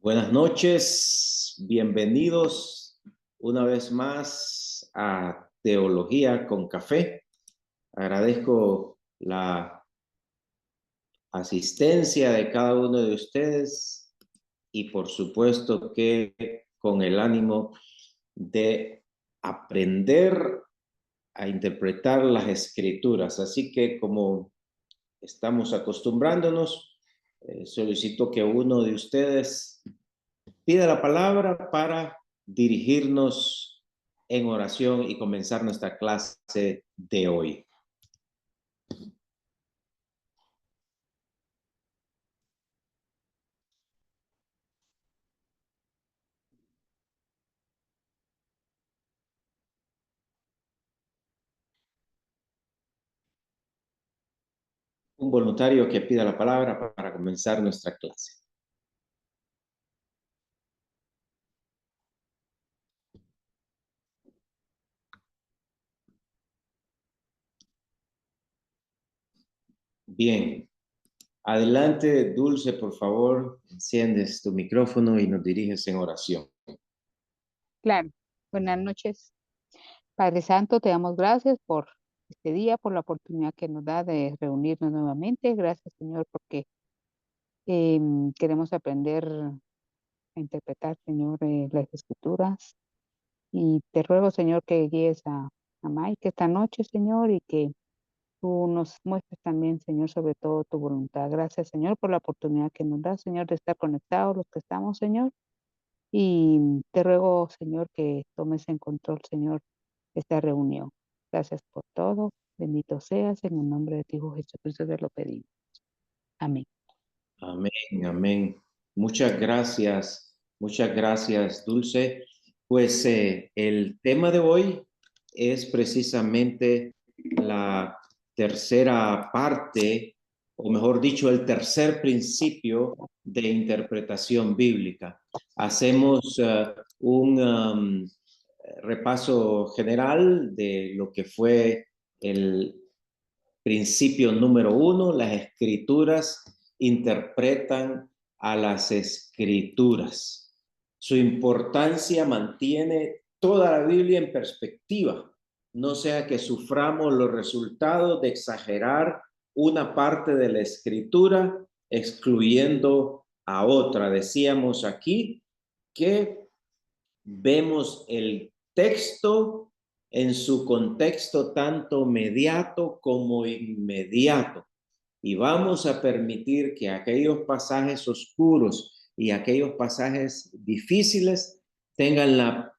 Buenas noches, bienvenidos una vez más a Teología con Café. Agradezco la asistencia de cada uno de ustedes y por supuesto que con el ánimo de aprender a interpretar las escrituras. Así que como estamos acostumbrándonos, solicito que uno de ustedes pida la palabra para dirigirnos en oración y comenzar nuestra clase de hoy. Un voluntario que pida la palabra para comenzar nuestra clase. Bien. Adelante, Dulce, por favor, enciendes tu micrófono y nos diriges en oración. Claro, buenas noches. Padre Santo, te damos gracias por este día, por la oportunidad que nos da de reunirnos nuevamente. Gracias, Señor, porque queremos aprender a interpretar, Señor, las Escrituras. Y te ruego, Señor, que guíes a Mike esta noche, Señor, y que tú nos muestres también, Señor, sobre todo tu voluntad. Gracias, Señor, por la oportunidad que nos da, Señor, de estar conectados los que estamos, Señor. Y te ruego, Señor, que tomes en control, Señor, esta reunión. Gracias por todo. Bendito seas. En el nombre de tu Hijo Jesucristo te lo pedimos. Amén. Amén, amén. Muchas gracias, Dulce. Pues el tema de hoy es precisamente la tercera parte, o mejor dicho, el tercer principio de interpretación bíblica. Hacemos un repaso general de lo que fue el principio número 1, las escrituras interpretan a las escrituras. Su importancia mantiene toda la Biblia en perspectiva, no sea que suframos los resultados de exagerar una parte de la escritura excluyendo a otra. Decíamos aquí que vemos el texto en su contexto tanto mediato como inmediato. Y vamos a permitir que aquellos pasajes oscuros y aquellos pasajes difíciles tengan la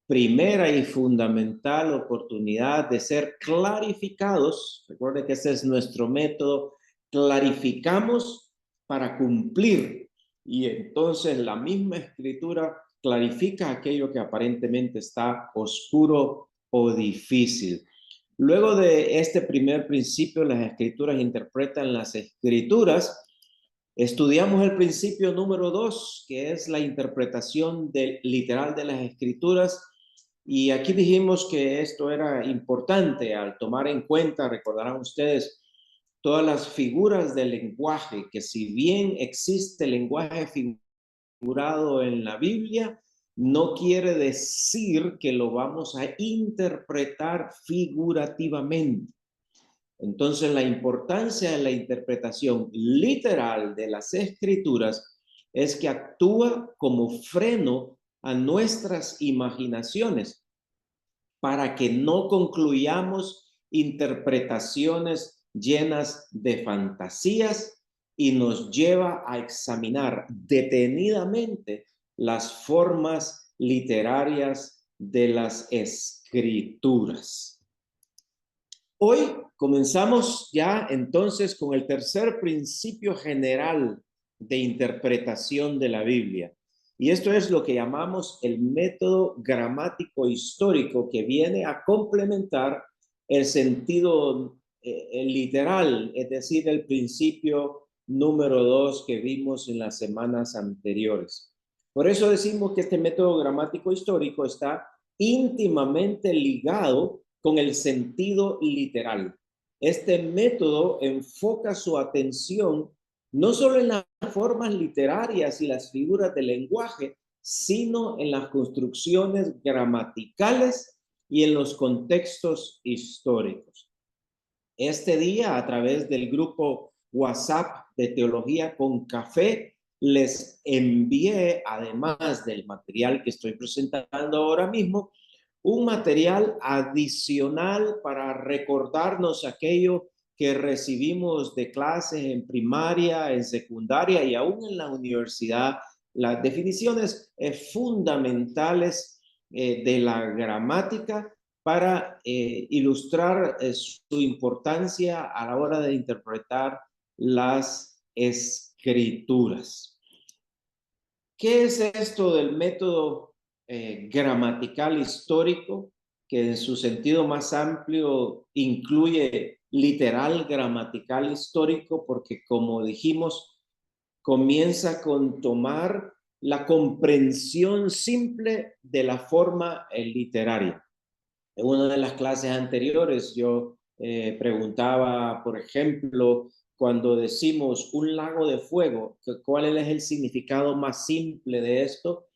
primera y fundamental oportunidad de ser clarificados. Recuerde que ese es nuestro método. Clarificamos para cumplir. Y entonces la misma escritura clarifica aquello que aparentemente está oscuro o difícil. Luego de este primer principio, las escrituras interpretan las escrituras. Estudiamos el principio número 2, que es la interpretación literal de las escrituras. Y aquí dijimos que esto era importante al tomar en cuenta, recordarán ustedes, todas las figuras del lenguaje, que si bien existe lenguaje figurado en la Biblia, no quiere decir que lo vamos a interpretar figurativamente. Entonces, la importancia de la interpretación literal de las escrituras es que actúa como freno a nuestras imaginaciones para que no concluyamos interpretaciones llenas de fantasías y nos lleva a examinar detenidamente las formas literarias de las escrituras. Hoy comenzamos ya entonces con el tercer principio general de interpretación de la Biblia. Y esto es lo que llamamos el método gramático histórico, que viene a complementar el sentido literal, es decir, el principio número 2 que vimos en las semanas anteriores. Por eso decimos que este método gramático histórico está íntimamente ligado con el sentido literal. Este método enfoca su atención no solo en las formas literarias y las figuras del lenguaje, sino en las construcciones gramaticales y en los contextos históricos. Este día, a través del grupo WhatsApp de Teología con Café, les envié, además del material que estoy presentando ahora mismo, un material adicional para recordarnos aquello que recibimos de clases en primaria, en secundaria y aún en la universidad, las definiciones fundamentales de la gramática para ilustrar su importancia a la hora de interpretar las escrituras. ¿Qué es esto del método gramatical histórico, que en su sentido más amplio incluye literal gramatical histórico? Porque, como dijimos, comienza con tomar la comprensión simple de la forma literaria. En una de las clases anteriores yo preguntaba, por ejemplo, cuando decimos un lago de fuego, ¿cuál es el significado más simple de esto?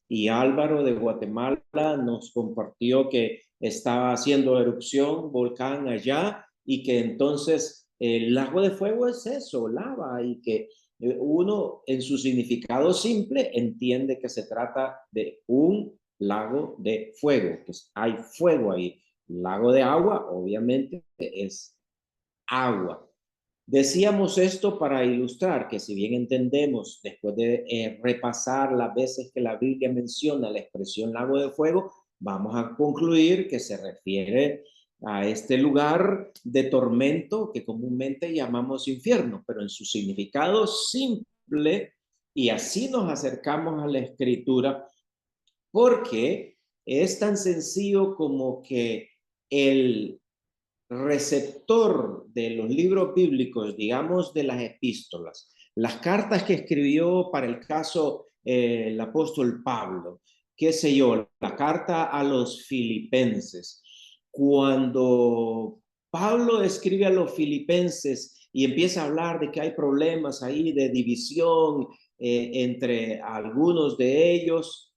Y Álvaro de Guatemala nos compartió que estaba haciendo erupción, volcán allá, y que entonces el lago de fuego es eso, lava, y que uno en su significado simple entiende que se trata de un lago de fuego, que hay fuego ahí. Lago de agua, obviamente, es agua. Decíamos esto para ilustrar que, si bien entendemos, después de repasar las veces que la Biblia menciona la expresión lago de fuego, vamos a concluir que se refiere a este lugar de tormento que comúnmente llamamos infierno, pero en su significado simple, y así nos acercamos a la escritura, porque es tan sencillo como que el receptor de los libros bíblicos, digamos de las epístolas, las cartas que escribió para el caso el apóstol Pablo, qué sé yo, la carta a los filipenses. Cuando Pablo escribe a los filipenses y empieza a hablar de que hay problemas ahí de división entre algunos de ellos,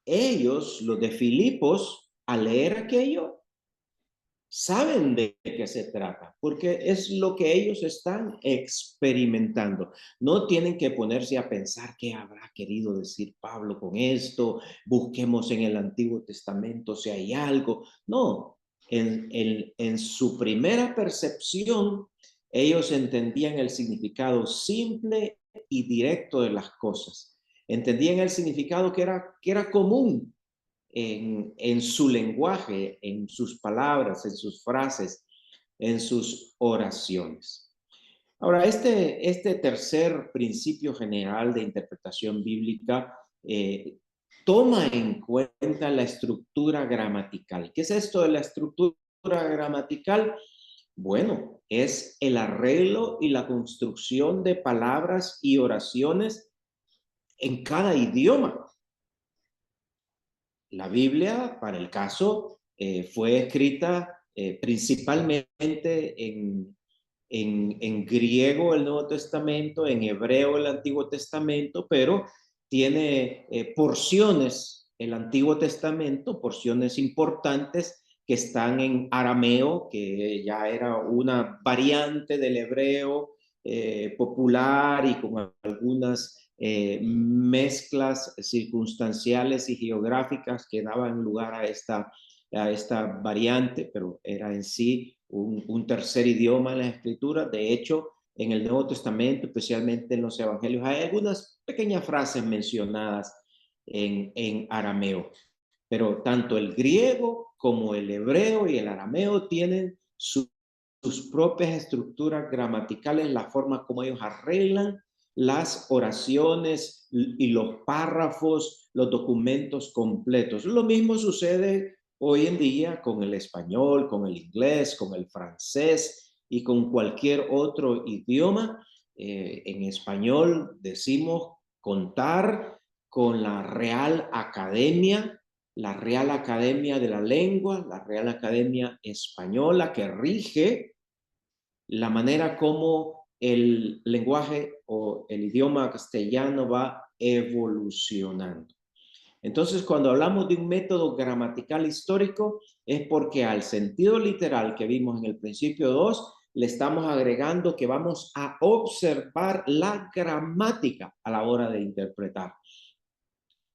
los de Filipos, al leer aquello, saben de qué se trata, porque es lo que ellos están experimentando. No tienen que ponerse a pensar qué habrá querido decir Pablo con esto, busquemos en el Antiguo Testamento si hay algo. No, en su primera percepción, ellos entendían el significado simple y directo de las cosas. Entendían el significado que era común en su lenguaje, en sus palabras, en sus frases, en sus oraciones. Ahora, este tercer principio general de interpretación bíblica toma en cuenta la estructura gramatical. ¿Qué es esto de la estructura gramatical? Bueno, es el arreglo y la construcción de palabras y oraciones en cada idioma. La Biblia, para el caso, fue escrita principalmente en griego el Nuevo Testamento, en hebreo el Antiguo Testamento, pero tiene porciones, el Antiguo Testamento, porciones importantes que están en arameo, que ya era una variante del hebreo popular y con algunas mezclas circunstanciales y geográficas que daban lugar a esta variante, pero era en sí un tercer idioma en la escritura. De hecho, en el Nuevo Testamento, especialmente en los Evangelios, hay algunas pequeñas frases mencionadas en arameo, pero tanto el griego como el hebreo y el arameo tienen sus propias estructuras gramaticales, la forma como ellos arreglan las oraciones y los párrafos, los documentos completos. Lo mismo sucede hoy en día con el español, con el inglés, con el francés y con cualquier otro idioma. En español decimos contar con la Real Academia de la Lengua, la Real Academia Española, que rige la manera como el lenguaje o el idioma castellano va evolucionando. Entonces, cuando hablamos de un método gramatical histórico, es porque al sentido literal que vimos en el principio 2, le estamos agregando que vamos a observar la gramática a la hora de interpretar.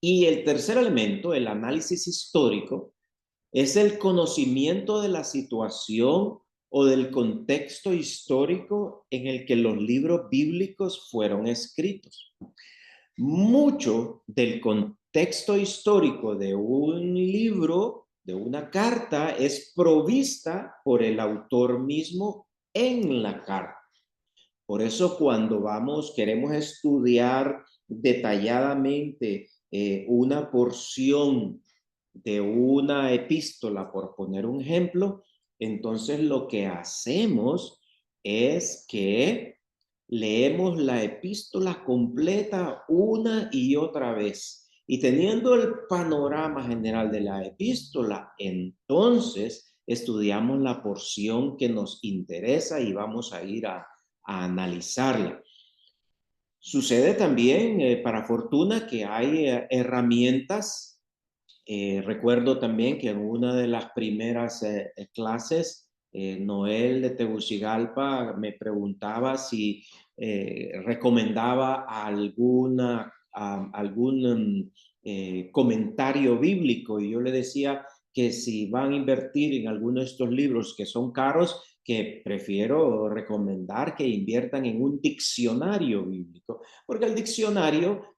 Y el tercer elemento, el análisis histórico, es el conocimiento de la situación o del contexto histórico en el que los libros bíblicos fueron escritos. Mucho del contexto histórico de un libro, de una carta, es provista por el autor mismo en la carta. Por eso cuando queremos estudiar detalladamente una porción de una epístola, por poner un ejemplo, entonces lo que hacemos es que leemos la epístola completa una y otra vez. Y teniendo el panorama general de la epístola, entonces estudiamos la porción que nos interesa y vamos a ir a analizarla. Sucede también, para fortuna, que hay herramientas. Recuerdo también que en una de las primeras clases, Noel de Tegucigalpa me preguntaba si recomendaba algún comentario bíblico, y yo le decía que si van a invertir en alguno de estos libros que son caros, que prefiero recomendar que inviertan en un diccionario bíblico, porque el diccionario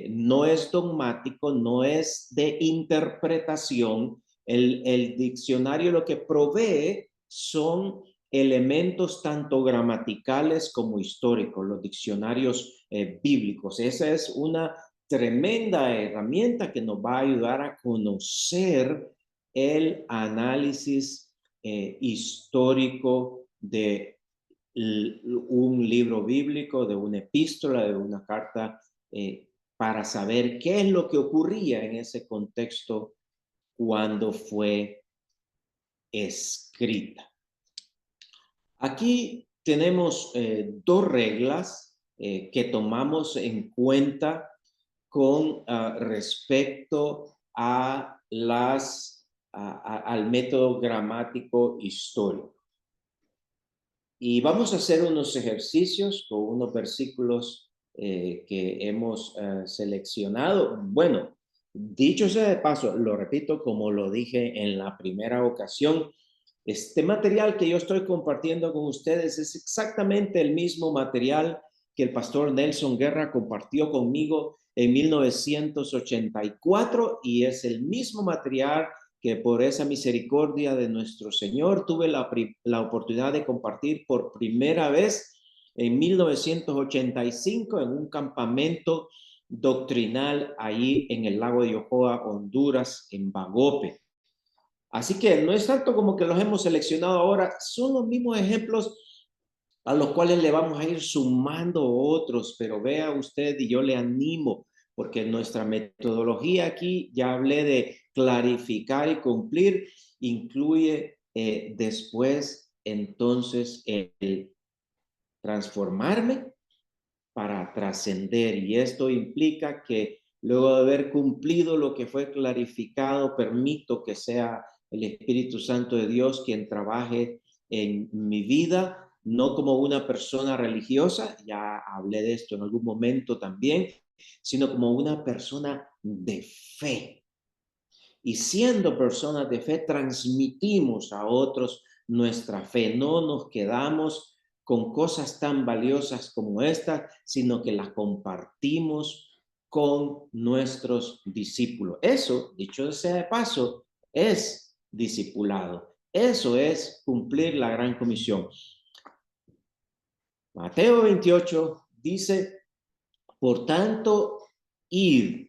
no es dogmático, no es de interpretación. El diccionario lo que provee son elementos tanto gramaticales como históricos, los diccionarios bíblicos. Esa es una tremenda herramienta que nos va a ayudar a conocer el análisis histórico de un libro bíblico, de una epístola, de una carta, para saber qué es lo que ocurría en ese contexto cuando fue escrita. Aquí tenemos dos reglas que tomamos en cuenta con respecto a al método gramático histórico. Y vamos a hacer unos ejercicios con unos versículos que hemos seleccionado. Bueno, dicho sea de paso, lo repito como lo dije en la primera ocasión, este material que yo estoy compartiendo con ustedes es exactamente el mismo material que el pastor Nelson Guerra compartió conmigo en 1984, y es el mismo material que por esa misericordia de nuestro Señor tuve la oportunidad de compartir por primera vez en 1985 en un campamento doctrinal ahí en el lago de Yohoa, Honduras, en Bagope. Así que no es tanto como que los hemos seleccionado ahora, son los mismos ejemplos a los cuales le vamos a ir sumando otros, pero vea usted, y yo le animo, porque nuestra metodología aquí, ya hablé de clarificar y cumplir, incluye después entonces el transformarme para trascender, y esto implica que luego de haber cumplido lo que fue clarificado, permito que sea el Espíritu Santo de Dios quien trabaje en mi vida, no como una persona religiosa, ya hablé de esto en algún momento también, sino como una persona de fe. Y siendo personas de fe, transmitimos a otros nuestra fe. No nos quedamos con cosas tan valiosas como esta, sino que las compartimos con nuestros discípulos. Eso, dicho sea de paso, es discipulado. Eso es cumplir la gran comisión. Mateo 28 dice, por tanto, id,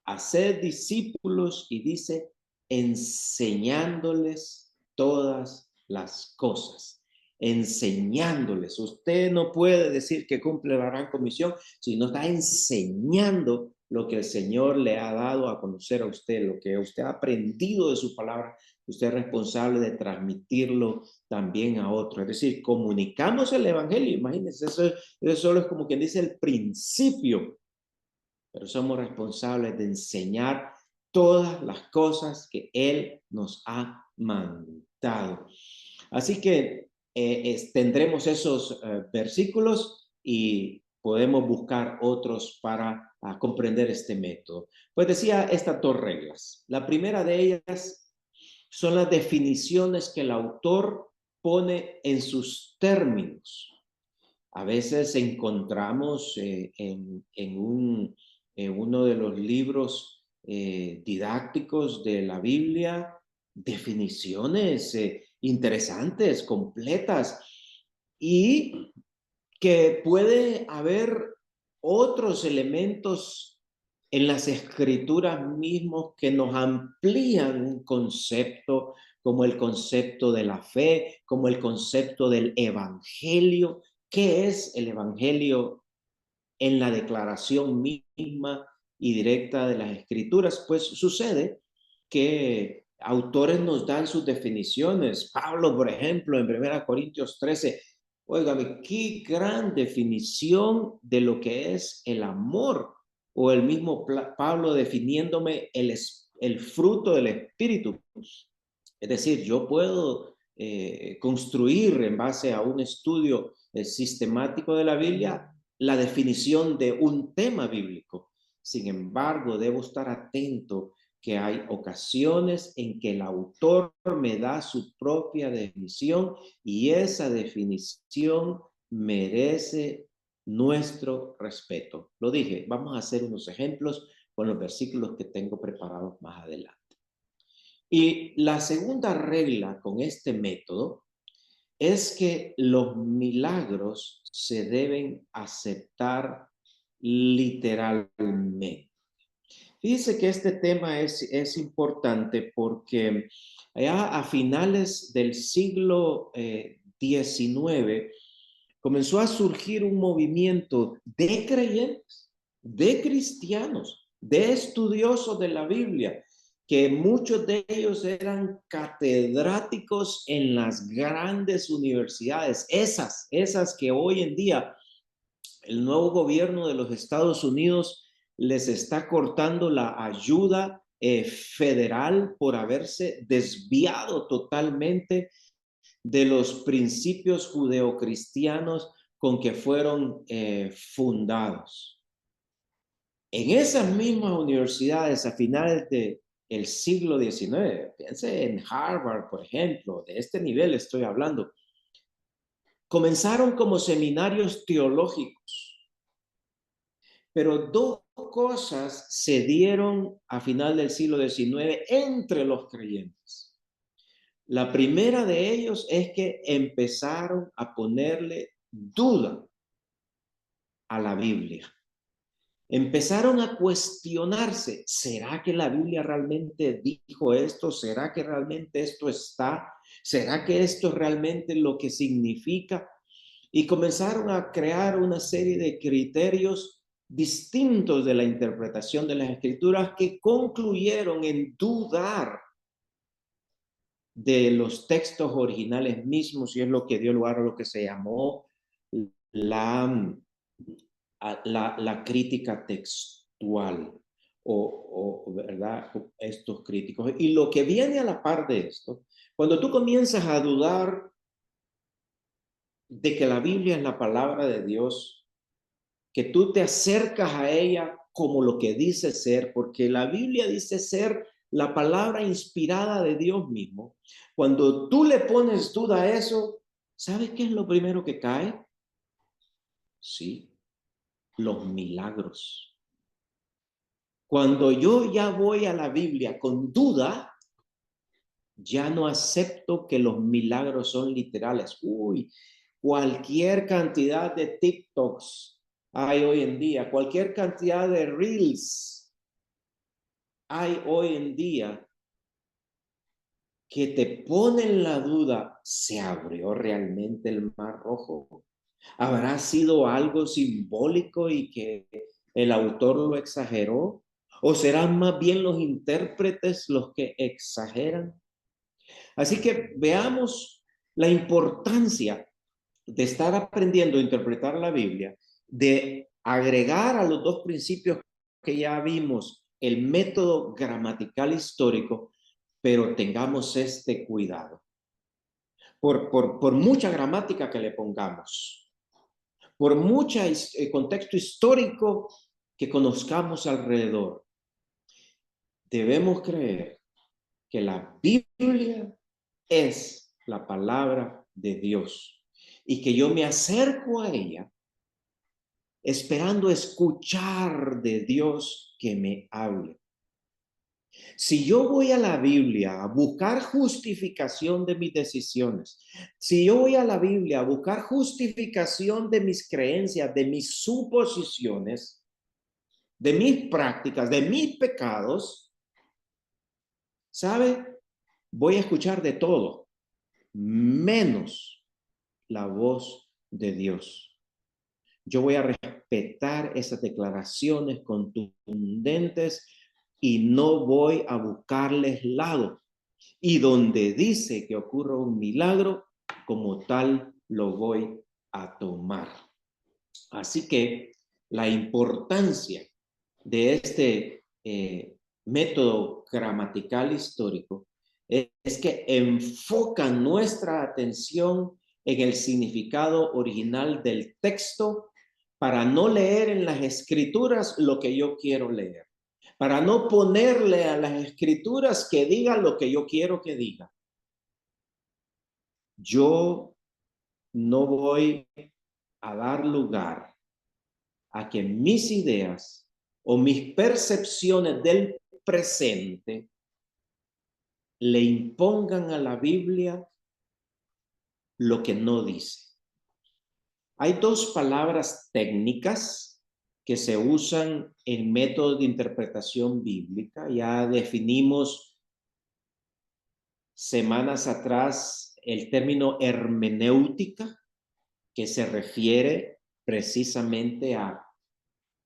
haced discípulos, y dice, enseñándoles todas las cosas. Enseñándoles. Usted no puede decir que cumple la gran comisión si no está enseñando lo que el Señor le ha dado a conocer a usted, lo que usted ha aprendido de su palabra, usted es responsable de transmitirlo también a otros. Es decir, comunicamos el evangelio. Imagínense, eso solo es como quien dice el principio, pero somos responsables de enseñar todas las cosas que Él nos ha mandado. Así que tendremos esos versículos y podemos buscar otros para comprender este método. Pues decía estas dos reglas. La primera de ellas son las definiciones que el autor pone en sus términos. A veces encontramos en uno de los libros didácticos de la Biblia definiciones interesantes, completas, y que puede haber otros elementos en las escrituras mismos que nos amplían un concepto, como el concepto de la fe, como el concepto del evangelio. ¿Qué es el evangelio en la declaración misma y directa de las escrituras? Pues sucede que autores nos dan sus definiciones. Pablo, por ejemplo, en 1 Corintios 13, óigame, qué gran definición de lo que es el amor. O el mismo Pablo definiéndome el fruto del Espíritu. Es decir, yo puedo construir en base a un estudio sistemático de la Biblia la definición de un tema bíblico. Sin embargo, debo estar atento que hay ocasiones en que el autor me da su propia definición y esa definición merece nuestro respeto. Lo dije, vamos a hacer unos ejemplos con los versículos que tengo preparados más adelante. Y la segunda regla con este método es que los milagros se deben aceptar literalmente. Fíjese que este tema es importante porque allá a finales del siglo XIX comenzó a surgir un movimiento de creyentes, de cristianos, de estudiosos de la Biblia, que muchos de ellos eran catedráticos en las grandes universidades, esas que hoy en día el nuevo gobierno de los Estados Unidos les está cortando la ayuda federal por haberse desviado totalmente de los principios judeocristianos con que fueron fundados. En esas mismas universidades a finales del siglo XIX, piense en Harvard, por ejemplo, de este nivel estoy hablando, comenzaron como seminarios teológicos, pero dos cosas se dieron a final del siglo XIX entre los creyentes. La primera de ellos es que empezaron a ponerle duda a la Biblia. Empezaron a cuestionarse, ¿será que la Biblia realmente dijo esto? ¿Será que realmente esto está? ¿Será que esto es realmente lo que significa? Y comenzaron a crear una serie de criterios distintos de la interpretación de las escrituras que concluyeron en dudar de los textos originales mismos, y es lo que dio lugar a lo que se llamó la, la crítica textual ¿verdad? Estos críticos. Y lo que viene a la par de esto, cuando tú comienzas a dudar de que la Biblia es la palabra de Dios, que tú te acercas a ella como lo que dice ser, porque la Biblia dice ser la palabra inspirada de Dios mismo. Cuando tú le pones duda a eso, ¿sabes qué es lo primero que cae? Sí, los milagros. Cuando yo ya voy a la Biblia con duda, ya no acepto que los milagros son literales. Uy, cualquier cantidad de TikToks hay hoy en día, cualquier cantidad de Reels hay hoy en día que te ponen la duda, ¿se abrió realmente el Mar Rojo? ¿Habrá sido algo simbólico y que el autor lo exageró? ¿O serán más bien los intérpretes los que exageran? Así que veamos la importancia de estar aprendiendo a interpretar la Biblia, de agregar a los dos principios que ya vimos, el método gramatical histórico, pero tengamos este cuidado. Por mucha gramática que le pongamos, por mucho contexto histórico que conozcamos alrededor, debemos creer que la Biblia es la palabra de Dios y que yo me acerco a ella esperando escuchar de Dios que me hable. Si yo voy a la Biblia a buscar justificación de mis decisiones, si yo voy a la Biblia a buscar justificación de mis creencias, de mis suposiciones, de mis prácticas, de mis pecados, ¿sabe? Voy a escuchar de todo, menos la voz de Dios. Yo voy a respetar esas declaraciones contundentes y no voy a buscarles lado. Y donde dice que ocurra un milagro, como tal lo voy a tomar. Así que la importancia de este método gramatical histórico es que enfoca nuestra atención en el significado original del texto para no leer en las escrituras lo que yo quiero leer, para no ponerle a las escrituras que diga lo que yo quiero que diga. Yo no voy a dar lugar a que mis ideas o mis percepciones del presente le impongan a la Biblia lo que no dice. Hay dos palabras técnicas que se usan en métodos de interpretación bíblica. Ya definimos semanas atrás el término hermenéutica, que se refiere precisamente a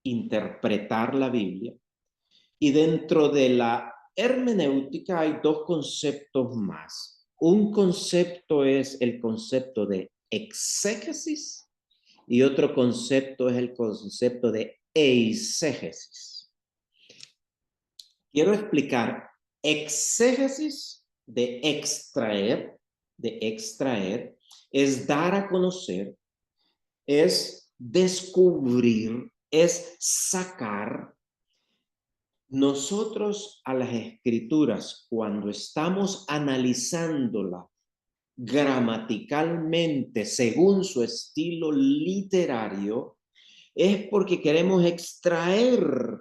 interpretar la Biblia. Y dentro de la hermenéutica hay dos conceptos más. Un concepto es el concepto de exégesis y otro concepto es el concepto de eisegesis. Quiero explicar exégesis de extraer, es dar a conocer, es descubrir, es sacar. Nosotros a las escrituras, cuando estamos analizándola gramaticalmente según su estilo literario, es porque queremos extraer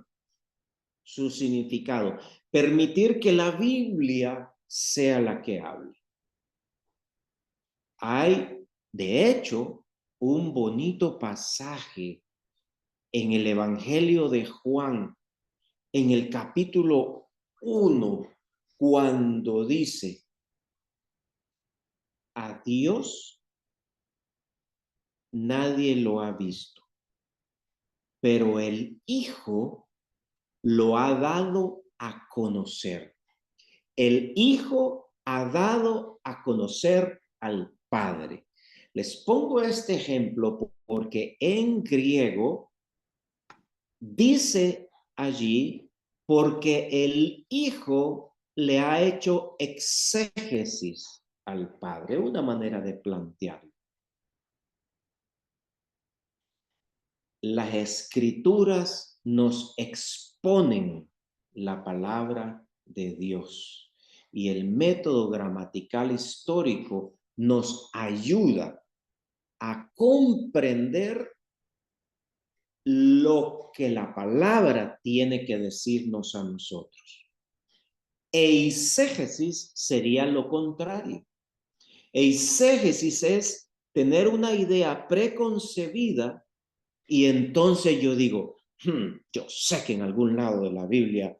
su significado, permitir que la Biblia sea la que hable. Hay, de hecho, un bonito pasaje en el Evangelio de Juan, en el capítulo 1, cuando dice, a Dios nadie lo ha visto, pero el Hijo lo ha dado a conocer. El Hijo ha dado a conocer al Padre. Les pongo este ejemplo porque en griego dice allí, porque el Hijo le ha hecho exégesis al Padre, una manera de plantearlo. Las escrituras nos exponen la palabra de Dios y el método gramatical histórico nos ayuda a comprender lo que la palabra tiene que decirnos a nosotros. Eisegesis sería lo contrario. Eisegesis es tener una idea preconcebida y entonces yo digo, yo sé que en algún lado de la Biblia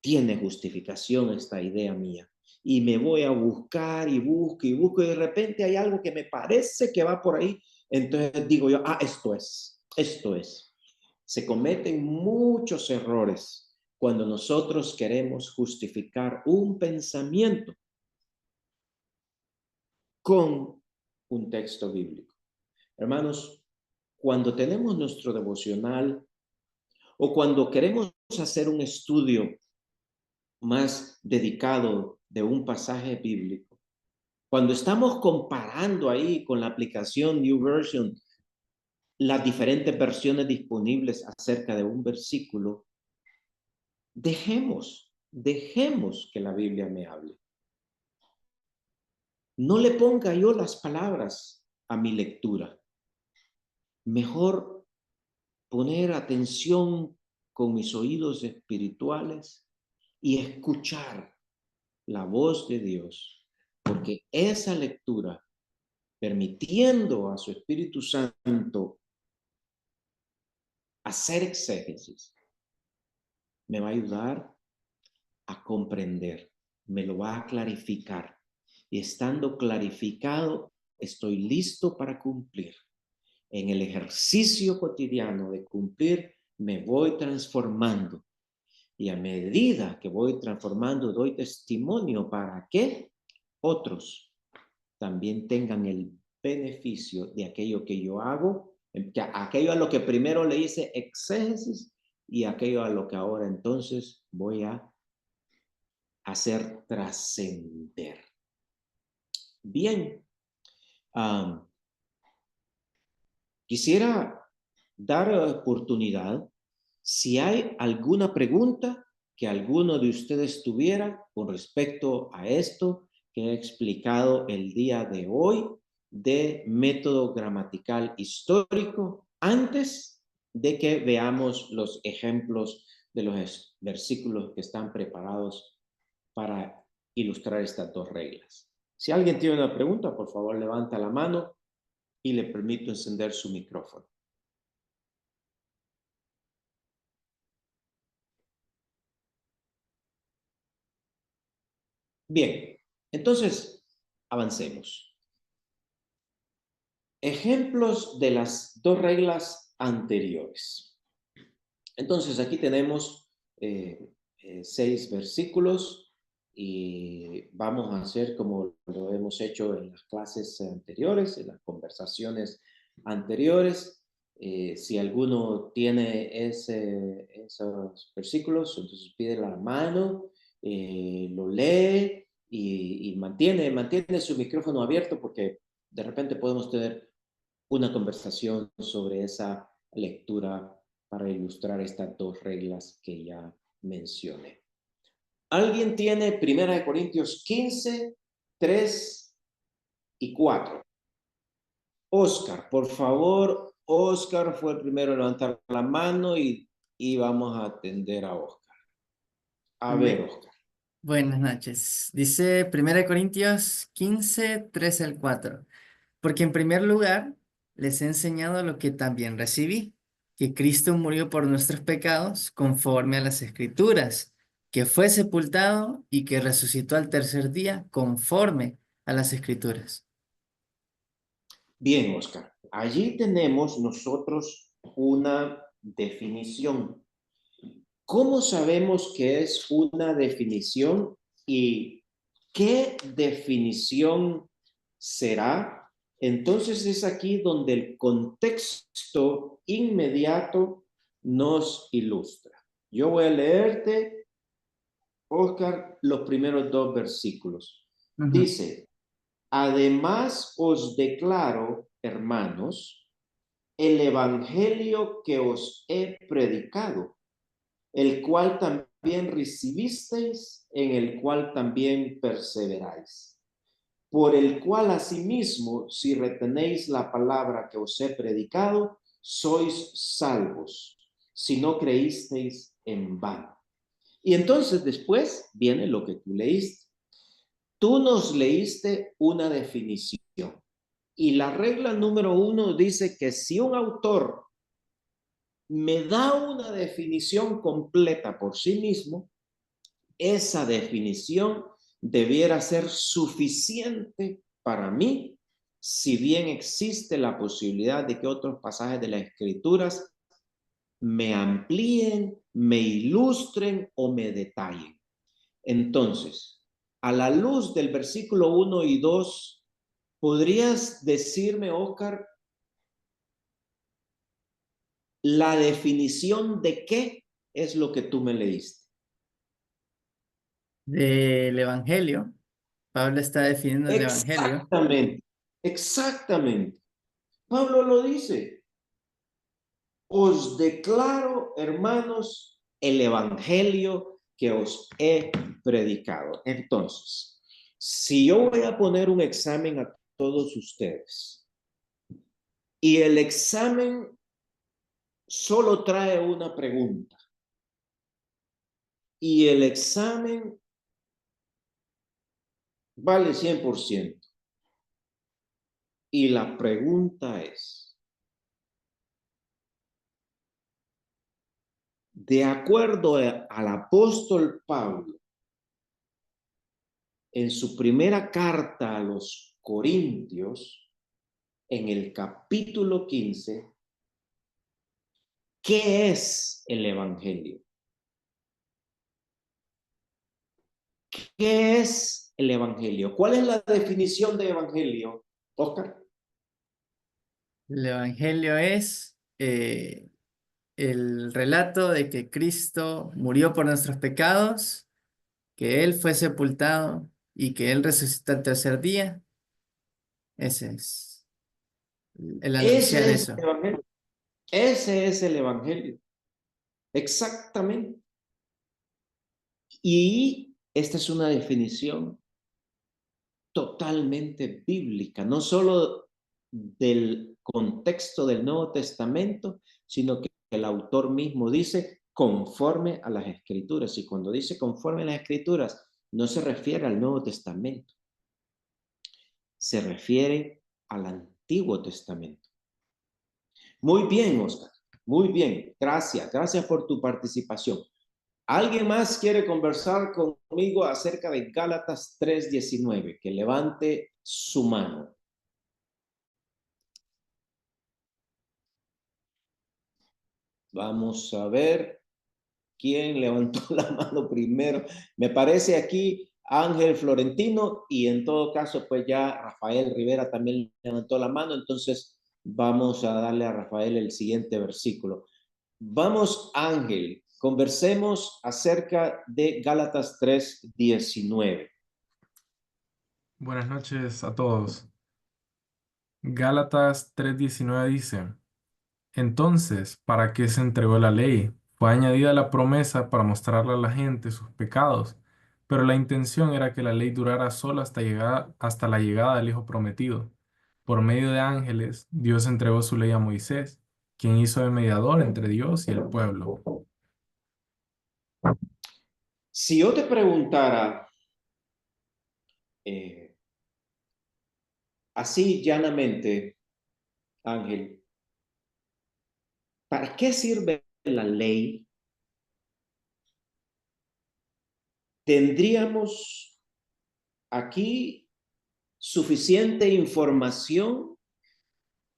tiene justificación esta idea mía. Y me voy a buscar y busco y busco y de repente hay algo que me parece que va por ahí. Entonces digo yo, esto es, esto es. Se cometen muchos errores cuando nosotros queremos justificar un pensamiento con un texto bíblico. Hermanos, cuando tenemos nuestro devocional o cuando queremos hacer un estudio más dedicado de un pasaje bíblico, cuando estamos comparando ahí con la aplicación New Version las diferentes versiones disponibles acerca de un versículo, dejemos que la Biblia me hable. No le ponga yo las palabras a mi lectura. Mejor poner atención con mis oídos espirituales y escuchar la voz de Dios, porque esa lectura, permitiendo a su Espíritu Santo hacer exégesis, me va a ayudar a comprender, me lo va a clarificar. Y estando clarificado, estoy listo para cumplir. En el ejercicio cotidiano de cumplir, me voy transformando. Y a medida que voy transformando, doy testimonio para que otros también tengan el beneficio de aquello que yo hago, aquello a lo que primero le hice exégesis y aquello a lo que ahora entonces voy a hacer trascender. Bien, quisiera dar oportunidad si hay alguna pregunta que alguno de ustedes tuviera con respecto a esto que he explicado el día de hoy de método gramatical histórico, antes de que veamos los ejemplos de los versículos que están preparados para ilustrar estas dos reglas. Si alguien tiene una pregunta, por favor, levanta la mano y le permito encender su micrófono. Bien, entonces avancemos. Ejemplos de las dos reglas anteriores. Entonces aquí tenemos 6 versículos y vamos a hacer como lo hemos hecho en las clases anteriores, en las conversaciones anteriores. Si alguno tiene esos versículos, entonces pide la mano, lo lee y mantiene su micrófono abierto porque de repente podemos tener una conversación sobre esa lectura para ilustrar estas dos reglas que ya mencioné. ¿Alguien tiene 1 Corintios 15, 3 y 4? Oscar, por favor. Oscar fue el primero a levantar la mano y vamos a atender a Oscar. A ver, Oscar. Buenas noches. Dice 1 Corintios 15, 3 al 4. Porque en primer lugar les he enseñado lo que también recibí, que Cristo murió por nuestros pecados conforme a las Escrituras, que fue sepultado y que resucitó al tercer día conforme a las Escrituras. Bien, Oscar. Allí tenemos nosotros una definición. ¿Cómo sabemos que es una definición y qué definición será? Entonces es aquí donde el contexto inmediato nos ilustra. Yo voy a leerte, Oscar, los primeros 2 versículos. Dice, además os declaro, hermanos, el evangelio que os he predicado, el cual también recibisteis, en el cual también perseveráis, por el cual asimismo, si retenéis la palabra que os he predicado, sois salvos, si no creísteis en vano. Y entonces después viene lo que tú leíste. Tú nos leíste una definición. Y la regla número 1 dice que si un autor me da una definición completa por sí mismo, esa definición debiera ser suficiente para mí, si bien existe la posibilidad de que otros pasajes de las Escrituras me amplíen, me ilustren o me detallen. Entonces, a la luz del versículo 1 y 2 ¿Podrías decirme, Oscar, la definición de qué es lo que tú me leíste? Del Evangelio. Pablo está definiendo el Evangelio. Exactamente, exactamente. Pablo lo dice. Os declaro, hermanos, el evangelio que os he predicado. Entonces, si yo voy a poner un examen a todos ustedes y el examen solo trae una pregunta y el examen vale 100% y la pregunta es, de acuerdo al apóstol Pablo, en su primera carta a los Corintios, en el capítulo 15, ¿qué es el Evangelio? ¿Qué es el Evangelio? ¿Cuál es la definición de Evangelio, Oscar? El Evangelio es el relato de que Cristo murió por nuestros pecados, que Él fue sepultado y que Él resucitó al tercer día. Ese es el anunciar Ese es el eso. Evangelio. Ese es el Evangelio. Exactamente. Y esta es una definición totalmente bíblica, no solo del contexto del Nuevo Testamento, sino que el autor mismo dice conforme a las Escrituras. Y cuando dice conforme a las Escrituras, no se refiere al Nuevo Testamento, se refiere al Antiguo Testamento. Muy bien, Oscar, muy bien. Gracias, gracias por tu participación. ¿Alguien más quiere conversar conmigo acerca de Gálatas 3:19? Que levante su mano. Vamos a ver quién levantó la mano primero. Me parece aquí Ángel Florentino y en todo caso pues ya Rafael Rivera también levantó la mano. Entonces vamos a darle a Rafael el siguiente versículo. Vamos, Ángel, conversemos acerca de Gálatas 3:19. Buenas noches a todos. Gálatas 3:19 dice, entonces, ¿para qué se entregó la ley? Fue añadida la promesa para mostrarle a la gente sus pecados, pero la intención era que la ley durara solo hasta la llegada del Hijo prometido. Por medio de ángeles, Dios entregó su ley a Moisés, quien hizo de mediador entre Dios y el pueblo. Si yo te preguntara eh, así llanamente, Ángel, ¿para qué sirve la ley? ¿Tendríamos aquí suficiente información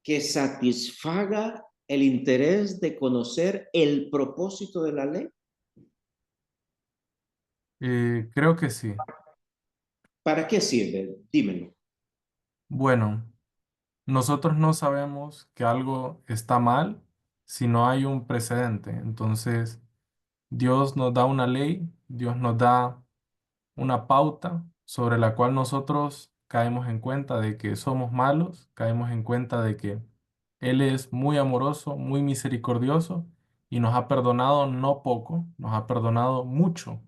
que satisfaga el interés de conocer el propósito de la ley? Creo que sí. ¿Para qué sirve? Dímelo. Bueno. Nosotros no sabemos que algo está mal si no hay un precedente. Entonces, Dios nos da una ley, Dios nos da una pauta sobre la cual nosotros caemos en cuenta de que somos malos, caemos en cuenta de que Él es muy amoroso, muy misericordioso y nos ha perdonado no poco, nos ha perdonado mucho.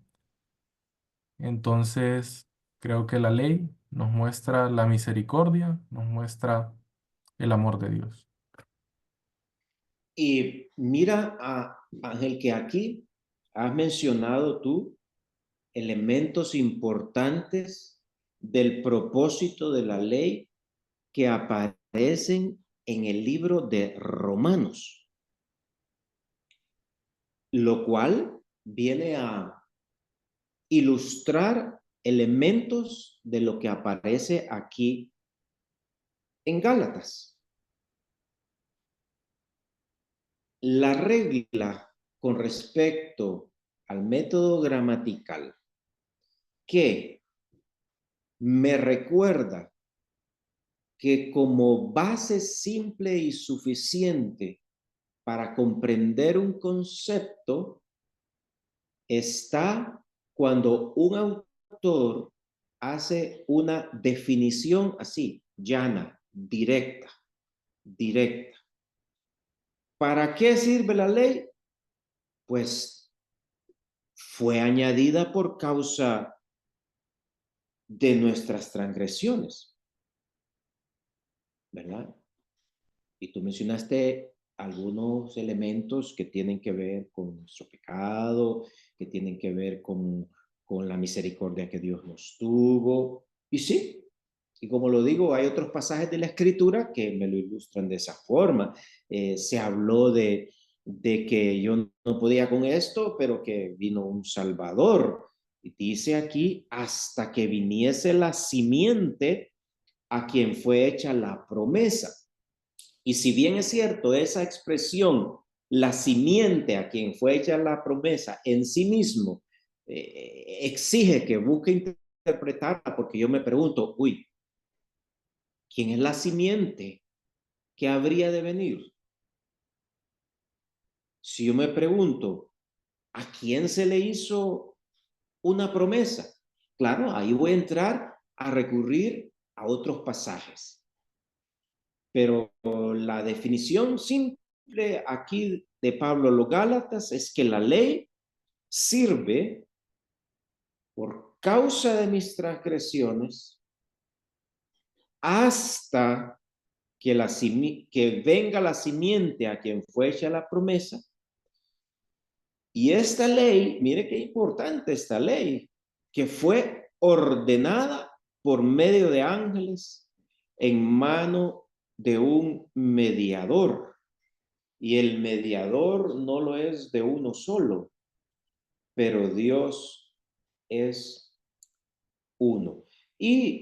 Entonces, creo que la ley nos muestra la misericordia, nos muestra el amor de Dios. Y mira, Ángel, que aquí has mencionado tú elementos importantes del propósito de la ley que aparecen en el libro de Romanos, lo cual viene a ilustrar elementos de lo que aparece aquí en Gálatas. La regla con respecto al método gramatical que me recuerda que como base simple y suficiente para comprender un concepto está cuando un autor hace una definición así, llana, directa. ¿Para qué sirve la ley? Pues fue añadida por causa de nuestras transgresiones, ¿verdad? Y tú mencionaste algunos elementos que tienen que ver con nuestro pecado, que tienen que ver con la misericordia que Dios nos tuvo. Y sí, y como lo digo, hay otros pasajes de la Escritura que me lo ilustran de esa forma. Se habló de que yo no podía con esto, pero que vino un Salvador. Y dice aquí, hasta que viniese la simiente a quien fue hecha la promesa. Y si bien es cierto, esa expresión, la simiente a quien fue hecha la promesa en sí mismo, exige que busque interpretarla, porque yo me pregunto, uy, ¿quién es la simiente que habría de venir? Si yo me pregunto, ¿a quién se le hizo una promesa? Claro, ahí voy a entrar a recurrir a otros pasajes. Pero la definición simple aquí de Pablo a los Gálatas es que la ley sirve por causa de mis transgresiones hasta que venga la simiente a quien fue hecha la promesa. Y esta ley, mire qué importante esta ley, que fue ordenada por medio de ángeles en mano de un mediador. Y el mediador no lo es de uno solo, pero Dios es uno. Y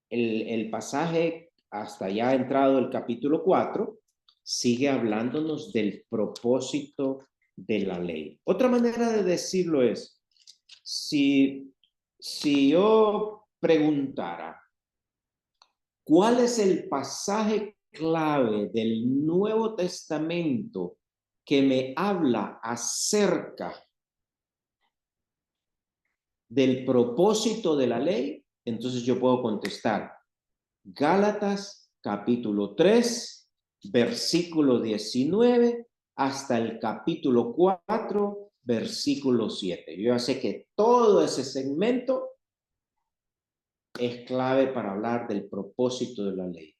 el pasaje, hasta ya entrado el capítulo 4, sigue hablándonos del propósito de la ley. Otra manera de decirlo es, si yo preguntara, ¿cuál es el pasaje clave del Nuevo Testamento que me habla acerca del propósito de la ley? Entonces yo puedo contestar, Gálatas capítulo 3, versículo 19, hasta el capítulo 4, versículo 7. Yo ya sé que todo ese segmento es clave para hablar del propósito de la ley.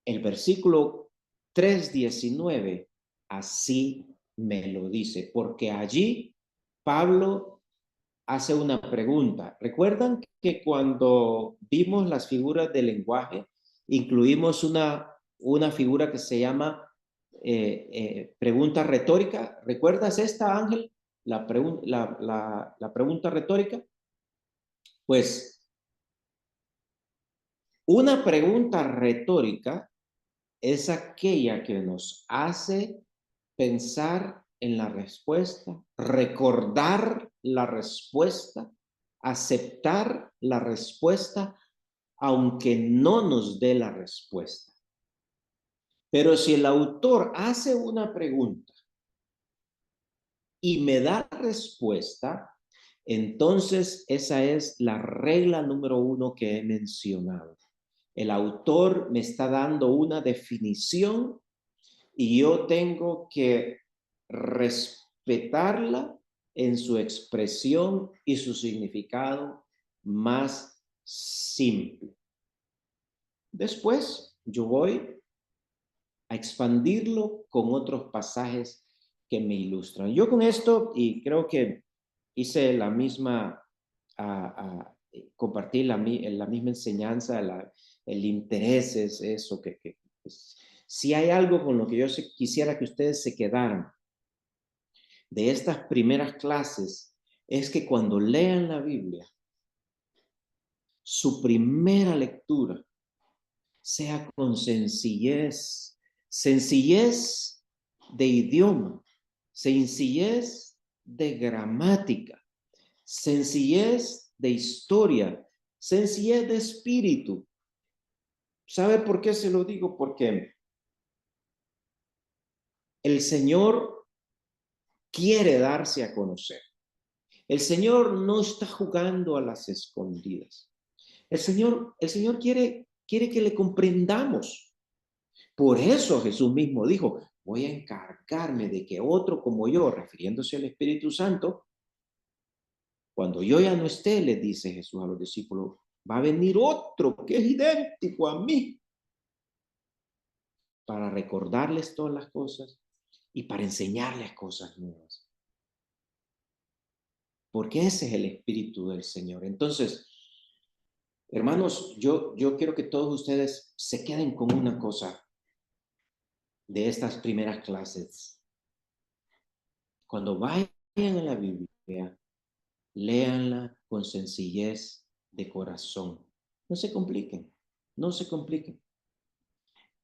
El versículo 3:19 así me lo dice, porque allí Pablo hace una pregunta. ¿Recuerdan que cuando vimos las figuras del lenguaje, incluimos una figura que se llama pregunta retórica? ¿Recuerdas esta, Ángel? La pregunta retórica. Pues una pregunta retórica es aquella que nos hace pensar en la respuesta, recordar la respuesta, aceptar la respuesta, aunque no nos dé la respuesta. Pero si el autor hace una pregunta y me da la respuesta, entonces esa es la regla número 1 que he mencionado. El autor me está dando una definición y yo tengo que respetarla en su expresión y su significado más simple. Después yo voy a expandirlo con otros pasajes que me ilustran. Yo con esto, y creo que hice la misma, compartí la misma enseñanza, el interés es eso, si hay algo con lo que yo quisiera que ustedes se quedaran de estas primeras clases, es que cuando lean la Biblia, su primera lectura sea con sencillez de idioma, sencillez de gramática, sencillez de historia, sencillez de espíritu, ¿Sabe por qué se lo digo? Porque el Señor quiere darse a conocer. El Señor no está jugando a las escondidas. El Señor quiere que le comprendamos. Por eso Jesús mismo dijo, voy a encargarme de que otro como yo, refiriéndose al Espíritu Santo, cuando yo ya no esté, le dice Jesús a los discípulos, va a venir otro que es idéntico a mí para recordarles todas las cosas y para enseñarles cosas nuevas. Porque ese es el Espíritu del Señor. Entonces, hermanos, yo quiero que todos ustedes se queden con una cosa de estas primeras clases. Cuando vayan a la Biblia, léanla con sencillez de corazón. No se compliquen, no se compliquen.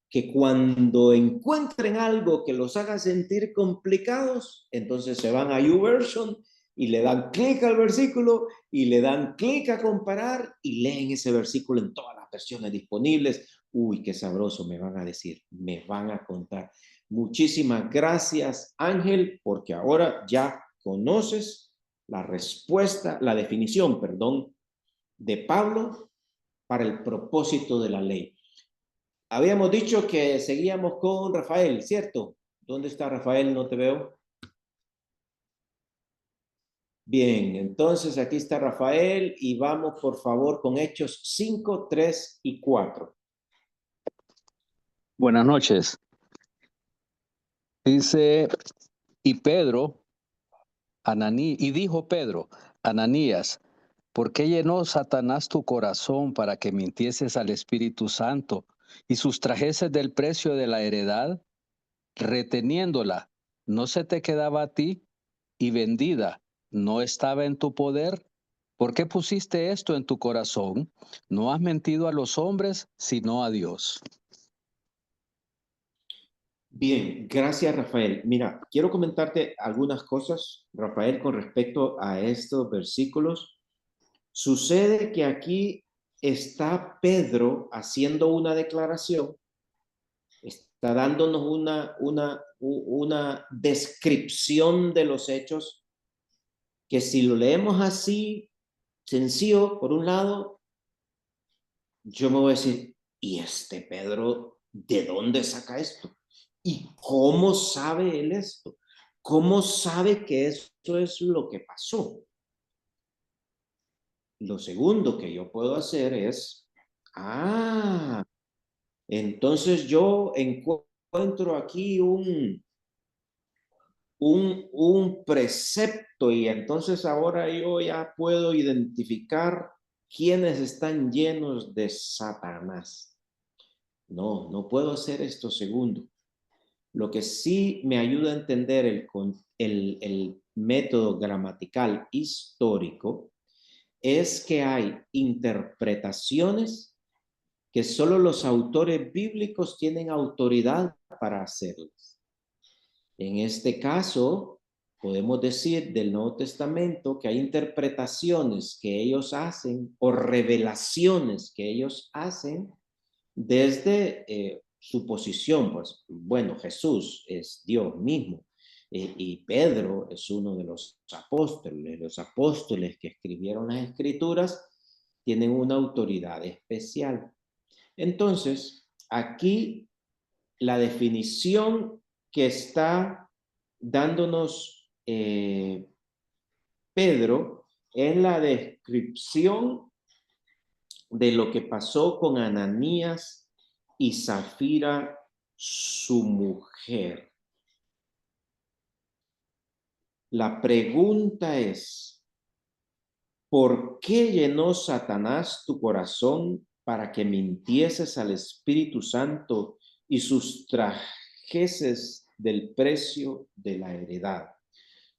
Que cuando encuentren algo que los haga sentir complicados, entonces se van a YouVersion y le dan clic al versículo y le dan clic a comparar y leen ese versículo en todas las versiones disponibles. Uy, qué sabroso, me van a decir, me van a contar. Muchísimas gracias, Ángel, porque ahora ya conoces la respuesta, la definición, perdón, de Pablo para el propósito de la ley. Habíamos dicho que seguíamos con Rafael, ¿cierto? ¿Dónde está Rafael? No te veo. Bien, entonces aquí está Rafael y vamos por favor con Hechos 5, 3 y 4. Buenas noches. Dice, y dijo Pedro, Ananías, ¿por qué llenó Satanás tu corazón para que mintieses al Espíritu Santo y sustrajeses del precio de la heredad, reteniéndola? ¿No se te quedaba a ti? Y vendida, ¿no estaba en tu poder? ¿Por qué pusiste esto en tu corazón? No has mentido a los hombres, sino a Dios. Bien, gracias Rafael. Mira, quiero comentarte algunas cosas, Rafael, con respecto a estos versículos. Sucede que aquí está Pedro haciendo una declaración, está dándonos una descripción de los hechos que si lo leemos así, sencillo, por un lado, yo me voy a decir, ¿y este Pedro de dónde saca esto? ¿Y cómo sabe él esto? ¿Cómo sabe que esto es lo que pasó? Lo segundo que yo puedo hacer es, entonces yo encuentro aquí un precepto y entonces ahora yo ya puedo identificar quiénes están llenos de Satanás. No puedo hacer esto segundo. Lo que sí me ayuda a entender el método gramatical histórico es que hay interpretaciones que solo los autores bíblicos tienen autoridad para hacerlas. En este caso, podemos decir del Nuevo Testamento que hay interpretaciones que ellos hacen o revelaciones que ellos hacen desde su posición. Pues bueno, Jesús es Dios mismo y Pedro es uno de los apóstoles. Los apóstoles que escribieron las escrituras tienen una autoridad especial. Entonces, aquí la definición que está dándonos Pedro es la descripción de lo que pasó con Ananías y Zafira, su mujer. La pregunta es, ¿por qué llenó Satanás tu corazón para que mintieses al Espíritu Santo y sustrajeses del precio de la heredad?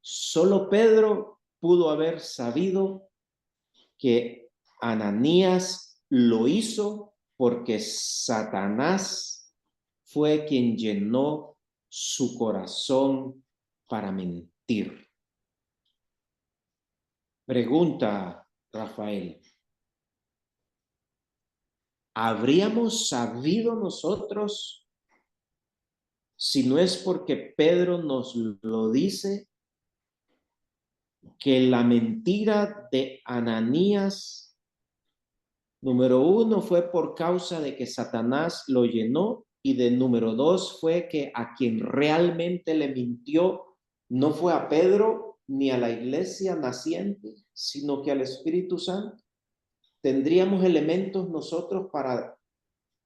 Solo Pedro pudo haber sabido que Ananías lo hizo porque Satanás fue quien llenó su corazón para mentir. Pregunta, Rafael. ¿Habríamos sabido nosotros, si no es porque Pedro nos lo dice, que la mentira de Ananías, número 1, fue por causa de que Satanás lo llenó, y de número 2 fue que a quien realmente le mintió no fue a Pedro ni a la iglesia naciente, sino que al Espíritu Santo? ¿Tendríamos elementos nosotros para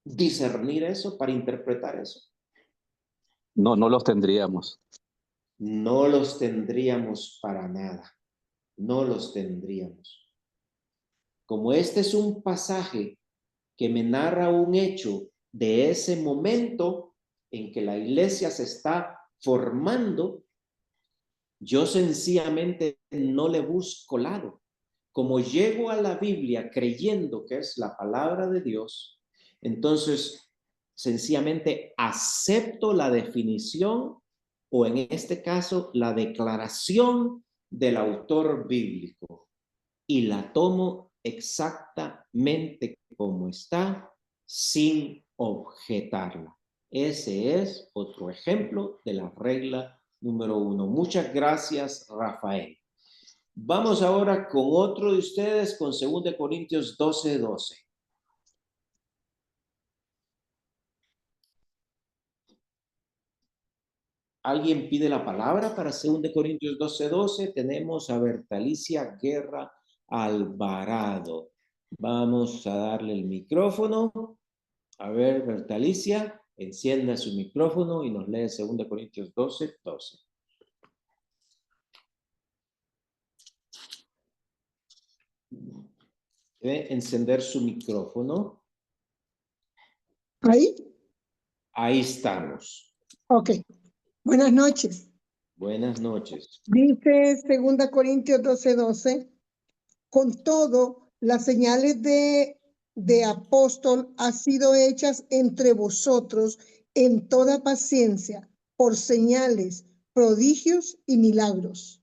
discernir eso, para interpretar eso? No, no los tendríamos. No los tendríamos para nada. No los tendríamos. Como este es un pasaje que me narra un hecho de ese momento en que la iglesia se está formando, yo sencillamente no le busco lado. Como llego a la Biblia creyendo que es la palabra de Dios, entonces sencillamente acepto la definición, o en este caso la declaración del autor bíblico, y la tomo exactamente como está, sin objetarla. Ese es otro ejemplo de la regla número 1. Muchas gracias, Rafael. Vamos ahora con otro de ustedes, con 2 Corintios 12:12. ¿Alguien pide la palabra para 2 Corintios 12:12? Tenemos a Bertalicia Guerra Alvarado. Vamos a darle el micrófono. A ver, Bertalicia, encienda su micrófono y nos lee 2 Corintios 12:12. Debe encender su micrófono. ¿Ahí? Ahí estamos. Ok. Buenas noches. Buenas noches. Dice 2 Corintios 12:12, con todo, las señales de apóstol han sido hechas entre vosotros en toda paciencia, por señales, prodigios y milagros.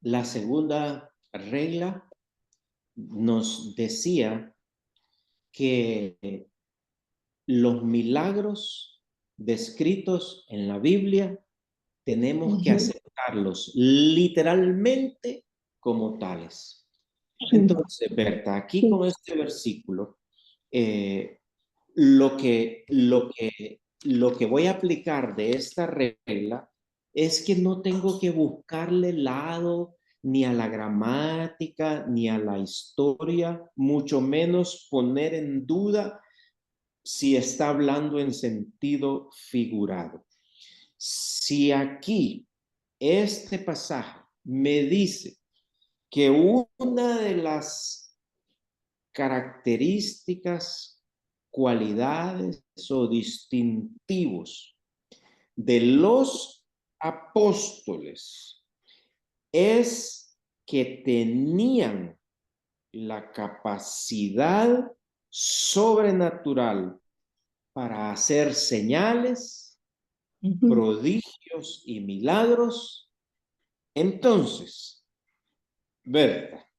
La segunda regla nos decía que los milagros descritos en la Biblia tenemos que aceptarlos literalmente como tales. Entonces, Berta, aquí con este versículo, lo que voy a aplicar de esta regla es que no tengo que buscarle lado ni a la gramática, ni a la historia, mucho menos poner en duda si está hablando en sentido figurado. Si aquí este pasaje me dice que una de las características, cualidades o distintivos de los apóstoles es que tenían la capacidad sobrenatural para hacer señales, prodigios y milagros. Entonces, Berta,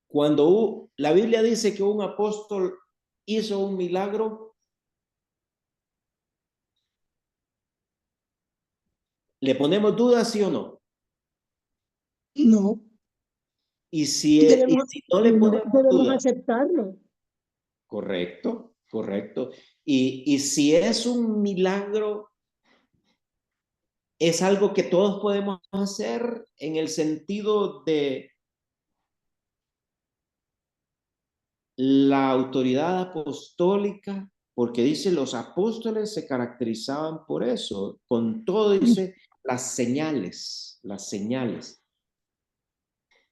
cuando la Biblia dice que un apóstol hizo un milagro, ¿le ponemos dudas, sí o no? No. Y si no le ponemos debemos dudas, aceptarlo. correcto, correcto. Y si es un milagro, es algo que todos podemos hacer en el sentido de la autoridad apostólica, porque dice los apóstoles se caracterizaban por eso, con todo dice las señales, las señales.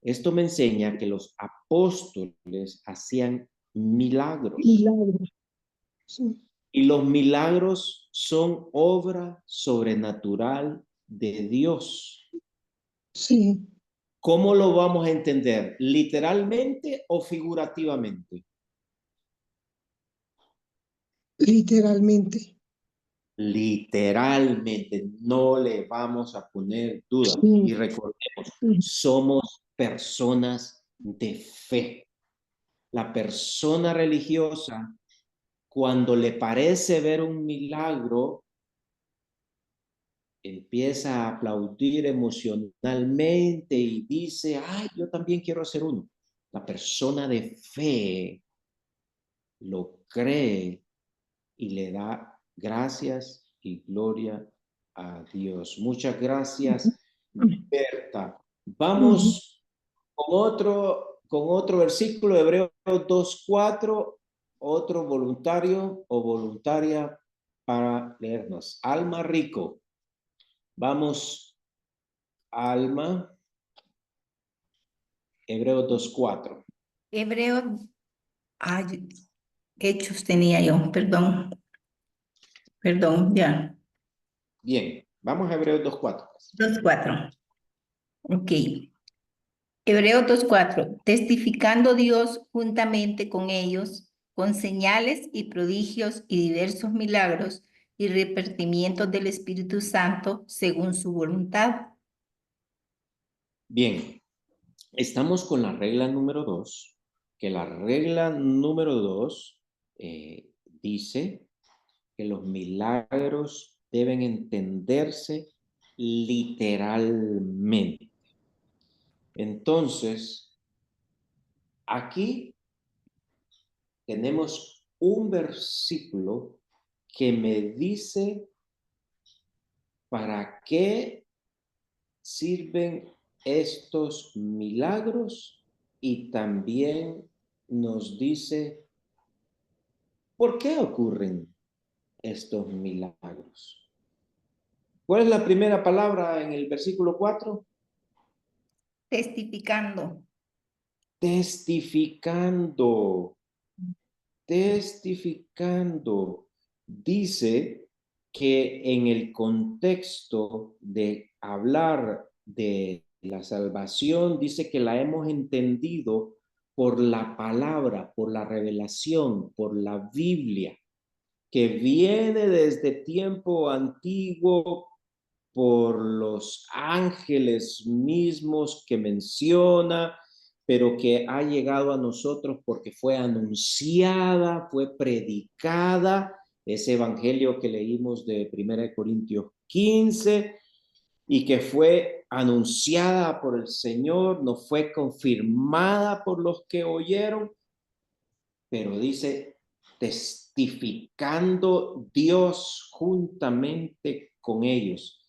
Esto me enseña que los apóstoles hacían milagros. Milagros. Sí. Y los milagros son obra sobrenatural de Dios. Sí. ¿Cómo lo vamos a entender? ¿Literalmente o figurativamente? Literalmente. Literalmente, no le vamos a poner duda. Sí. Y recordemos, somos personas de fe. La persona religiosa, cuando le parece ver un milagro, empieza a aplaudir emocionalmente y dice, ay, yo también quiero hacer uno. La persona de fe lo cree y le da gracias y gloria a Dios. Muchas gracias, Berta. Vamos con otro versículo, Hebreos 2:4, otro voluntario o voluntaria para leernos. Alma Rico. Vamos, Alma, Hebreos 2:4. Hebreo, ay, Hechos tenía yo, perdón, ya. Bien, vamos a Hebreos 2:4. 2:4. Ok. Hebreo 2:4. Testificando Dios juntamente con ellos, con señales y prodigios y diversos milagros y repartimientos del Espíritu Santo según su voluntad. Bien, estamos con la regla número 2, que la regla número 2 dice que los milagros deben entenderse literalmente. Entonces, aquí tenemos un versículo que me dice para qué sirven estos milagros y también nos dice por qué ocurren estos milagros. ¿Cuál es la primera palabra en el versículo 4? Testificando. Testificando. Testificando. Dice que en el contexto de hablar de la salvación, dice que la hemos entendido por la palabra, por la revelación, por la Biblia, que viene desde tiempo antiguo por los ángeles mismos que menciona, pero que ha llegado a nosotros porque fue anunciada, fue predicada, ese evangelio que leímos de 1 Corintios 15, y que fue anunciada por el Señor, no fue confirmada por los que oyeron, pero dice, testificando Dios juntamente con ellos,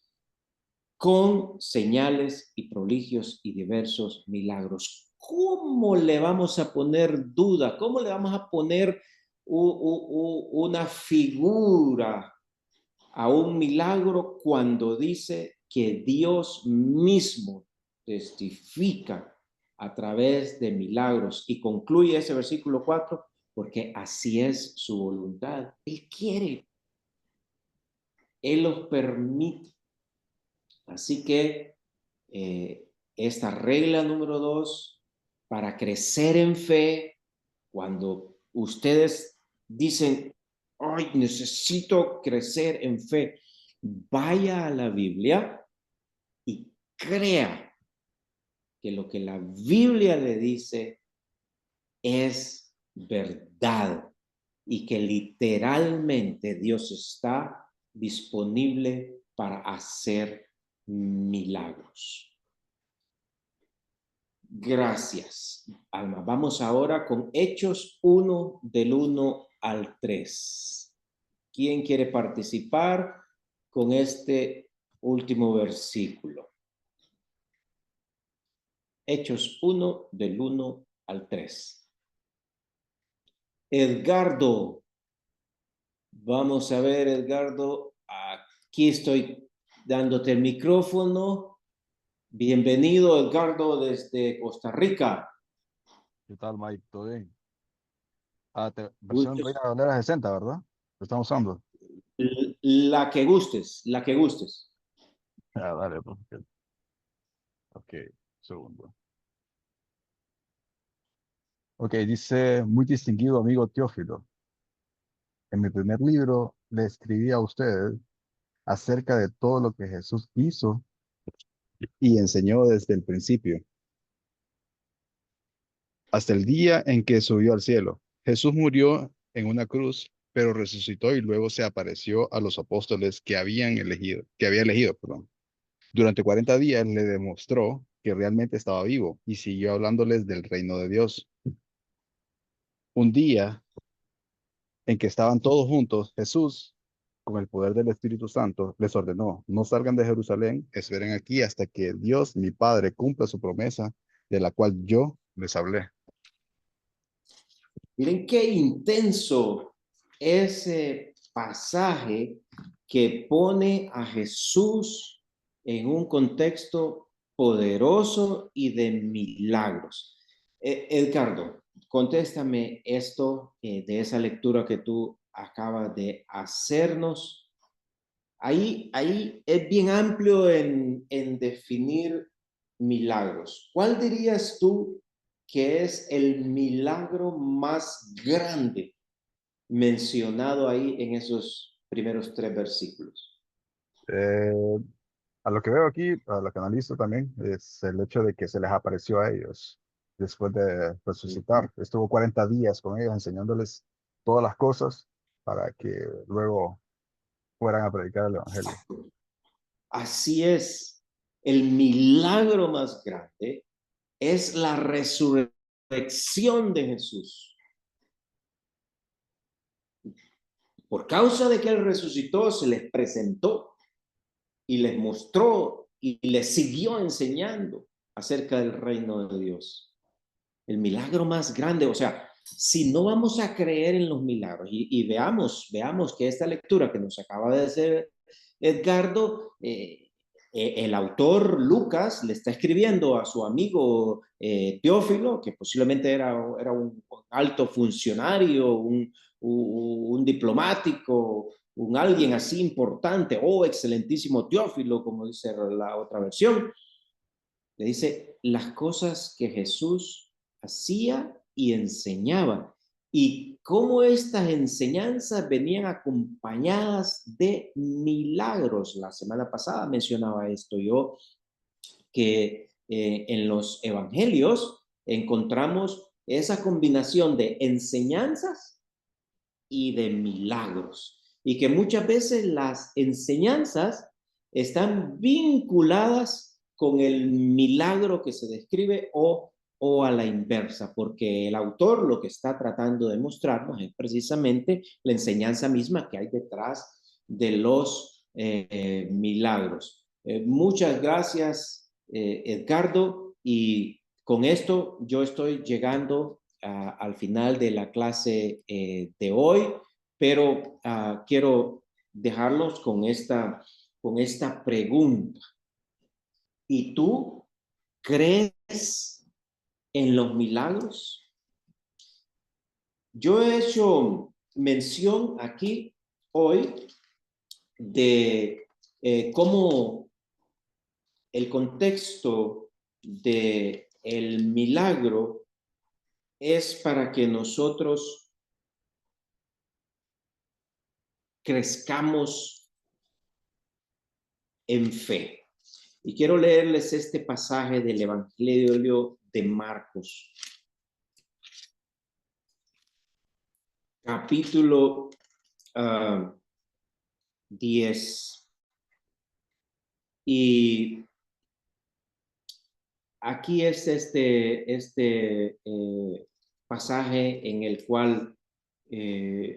con señales y prodigios y diversos milagros. ¿Cómo le vamos a poner duda? ¿Cómo le vamos a poner una figura a un milagro cuando dice que Dios mismo testifica a través de milagros? Y concluye ese versículo 4, porque así es su voluntad. Él quiere, Él los permite. Así que esta regla número 2, para crecer en fe, cuando ustedes dicen, ay, necesito crecer en fe, vaya a la Biblia y crea que lo que la Biblia le dice es verdad y que literalmente Dios está disponible para hacer milagros. Gracias, Alma. Vamos ahora con Hechos 1 del 1 al 3. ¿Quién quiere participar con este último versículo? Hechos 1 del 1 al 3. Edgardo. Vamos a ver, Edgardo. Aquí estoy dándote el micrófono. Bienvenido, Edgardo, desde Costa Rica. ¿Qué tal, Mike? ¿Todo bien? Versión Reina Valera 60, ¿verdad? Lo estamos usando. La que gustes, la que gustes. Dale, pues. Ok, segundo. Ok, dice, muy distinguido amigo Teófilo. En mi primer libro, le escribí a ustedes acerca de todo lo que Jesús hizo y enseñó desde el principio hasta el día en que subió al cielo. Jesús murió en una cruz, pero resucitó y luego se apareció a los apóstoles que había elegido, perdón. Durante 40 días le demostró que realmente estaba vivo y siguió hablándoles del reino de Dios. Un día en que estaban todos juntos, Jesús, con el poder del Espíritu Santo, les ordenó: no salgan de Jerusalén, esperen aquí hasta que Dios, mi Padre, cumpla su promesa de la cual yo les hablé. Miren qué intenso ese pasaje que pone a Jesús en un contexto poderoso y de milagros. Edgardo, contéstame esto de esa lectura que tú acabas de hacernos. Ahí es bien amplio en definir milagros. ¿Cuál dirías tú que es el milagro más grande mencionado ahí en esos primeros 3 versículos? A lo que veo aquí, a lo que analizo también, es el hecho de que se les apareció a ellos después de resucitar. Estuvo 40 días con ellos enseñándoles todas las cosas para que luego fueran a predicar el evangelio. Así es, el milagro más grande es la resurrección de Jesús. Por causa de que Él resucitó, se les presentó y les mostró y les siguió enseñando acerca del reino de Dios. El milagro más grande, o sea, si no vamos a creer en los milagros y veamos que esta lectura que nos acaba de hacer Edgardo, el autor Lucas le está escribiendo a su amigo Teófilo, que posiblemente era un alto funcionario, un diplomático, un alguien así importante, excelentísimo Teófilo, como dice la otra versión. Le dice las cosas que Jesús hacía y enseñaba, y cómo estas enseñanzas venían acompañadas de milagros. La semana pasada mencionaba esto yo, que en los evangelios encontramos esa combinación de enseñanzas y de milagros, y que muchas veces las enseñanzas están vinculadas con el milagro que se describe o a la inversa, porque el autor lo que está tratando de mostrarnos es precisamente la enseñanza misma que hay detrás de los milagros. Muchas gracias, Edgardo, y con esto yo estoy llegando al final de la clase de hoy, pero quiero dejarlos con esta pregunta. ¿Y tú crees en los milagros? Yo he hecho mención aquí hoy de cómo el contexto del milagro es para que nosotros crezcamos en fe. Y quiero leerles este pasaje del Evangelio de Marcos, capítulo 10. Y aquí es este pasaje en el cual el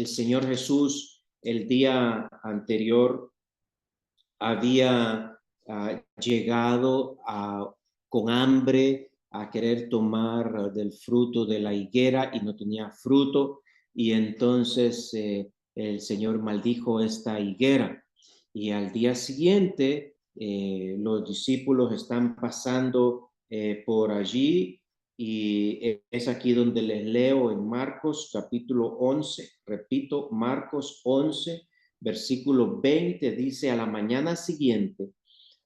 Señor Jesús el día anterior había llegado con hambre a querer tomar del fruto de la higuera y no tenía fruto, y entonces el Señor maldijo esta higuera, y al día siguiente los discípulos están pasando por allí, y es aquí donde les leo en Marcos capítulo 11, repito, Marcos 11, versículo 20, dice: a la mañana siguiente,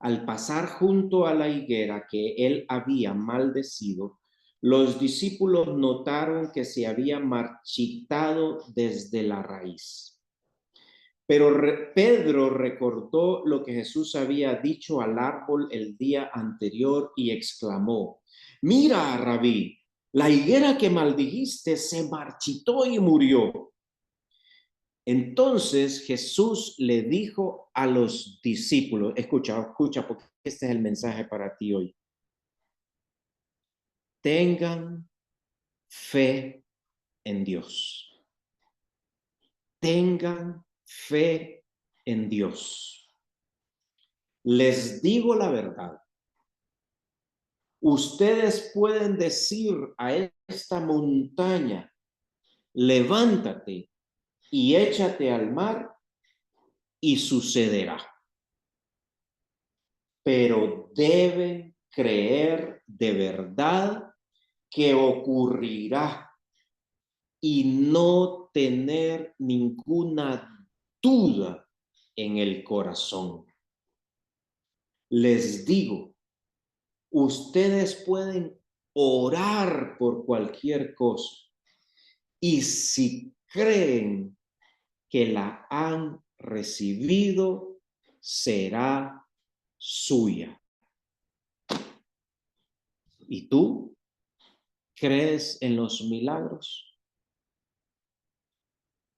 al pasar junto a la higuera que él había maldecido, Los discípulos notaron que se había marchitado desde la raíz. Pero Pedro recordó lo que Jesús había dicho al árbol el día anterior y exclamó: mira, Rabí, la higuera que maldijiste se marchitó y murió. Entonces Jesús le dijo a los discípulos, escucha, porque este es el mensaje para ti hoy. Tengan fe en Dios. Tengan fe en Dios. Les digo la verdad. Ustedes pueden decir a esta montaña: levántate y échate al mar, y sucederá. Pero deben creer de verdad que ocurrirá y no tener ninguna duda en el corazón. Les digo, ustedes pueden orar por cualquier cosa, y si creen que la han recibido, será suya. ¿Y tú crees en los milagros?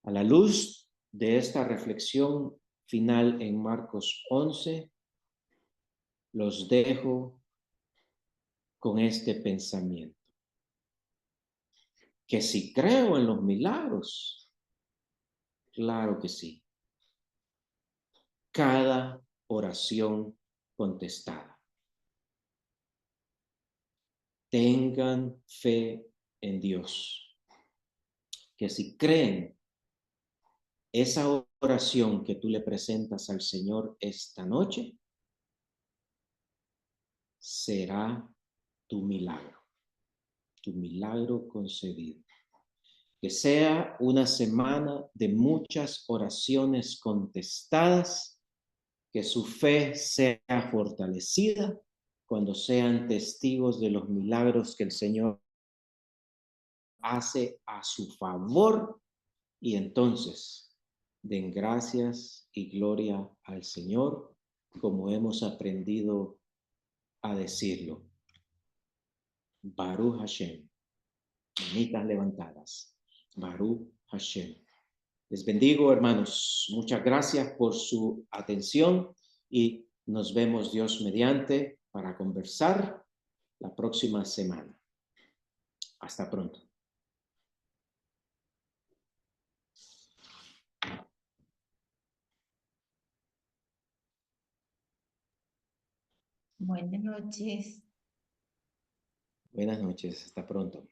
A la luz de esta reflexión final en Marcos 11, los dejo con este pensamiento: que si creo en los milagros, claro que sí. Cada oración contestada. Tengan fe en Dios. Que si creen esa oración que tú le presentas al Señor esta noche, será tu milagro concedido. Que sea una semana de muchas oraciones contestadas, que su fe sea fortalecida cuando sean testigos de los milagros que el Señor hace a su favor, y entonces den gracias y gloria al Señor, como hemos aprendido a decirlo. Baruch Hashem. Manitas levantadas. Baruch Hashem. Les bendigo, hermanos. Muchas gracias por su atención y nos vemos, Dios mediante, para conversar la próxima semana. Hasta pronto. Buenas noches. Buenas noches. Hasta pronto.